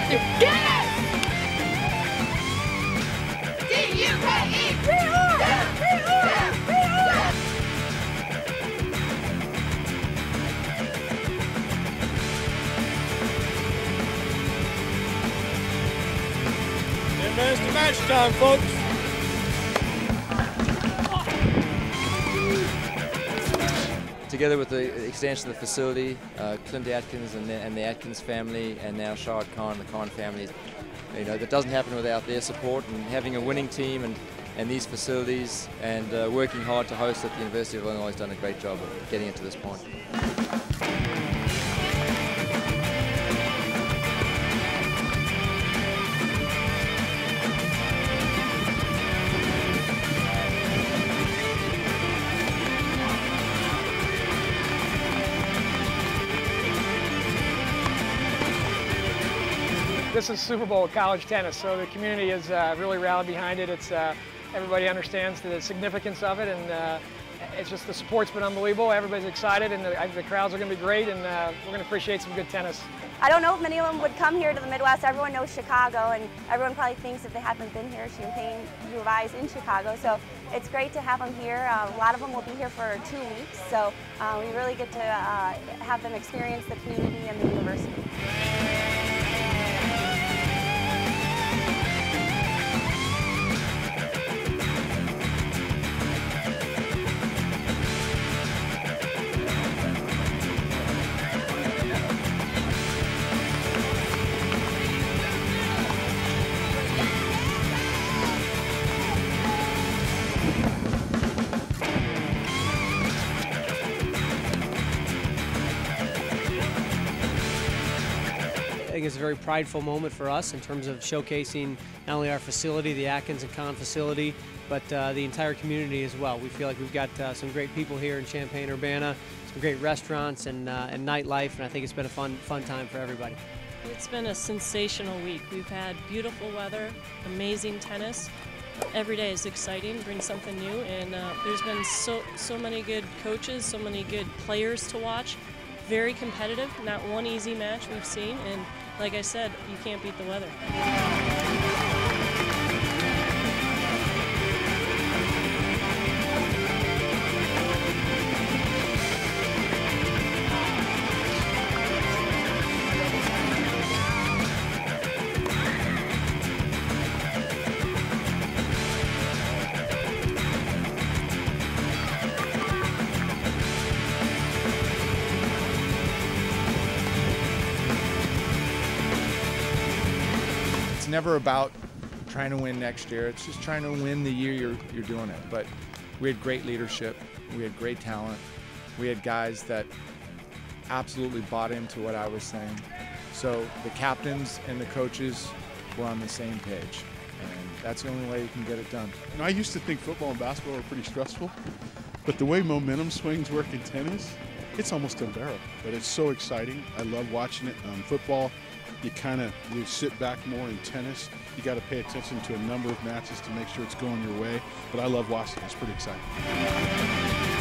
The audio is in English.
Yes! D-U-K-E! Minutes to match time, folks. Together with the extension of the facility, Clint Atkins and the Atkins family, and now Shahid Khan, the Khan family, that doesn't happen without their support, and having a winning team and these facilities and working hard to host at the University of Illinois has done a great job of getting it to this point. This is Super Bowl college tennis, so the community is really rallied behind it. It's everybody understands the significance of it, and it's just the support's been unbelievable. Everybody's excited, and the crowds are going to be great, and we're going to appreciate some good tennis. I don't know if many of them would come here to the Midwest. Everyone knows Chicago, and everyone probably thinks if they haven't been here, Champaign UVI is in Chicago. So it's great to have them here. A lot of them will be here for 2 weeks, so we really get to have them experience the community and the university. I think it's a very prideful moment for us in terms of showcasing not only our facility, the Atkins and Khan facility, but the entire community as well. We feel like we've got some great people here in Champaign, Urbana, some great restaurants and nightlife, and I think it's been a fun time for everybody. It's been a sensational week. We've had beautiful weather, amazing tennis. Every day is exciting, brings something new, and there's been so many good coaches, so many good players to watch. Very competitive, not one easy match we've seen, and like I said, you can't beat the weather. It's never about trying to win next year. It's just trying to win the year you're doing it. But we had great leadership. We had great talent. We had guys that absolutely bought into what I was saying. So the captains and the coaches were on the same page. And that's the only way you can get it done. I used to think football and basketball were pretty stressful, but the way momentum swings work in tennis, it's almost unbearable. But it's so exciting. I love watching it. Football, you sit back more. In tennis, you got to pay attention to a number of matches to make sure it's going your way. But I love watching it. It's pretty exciting.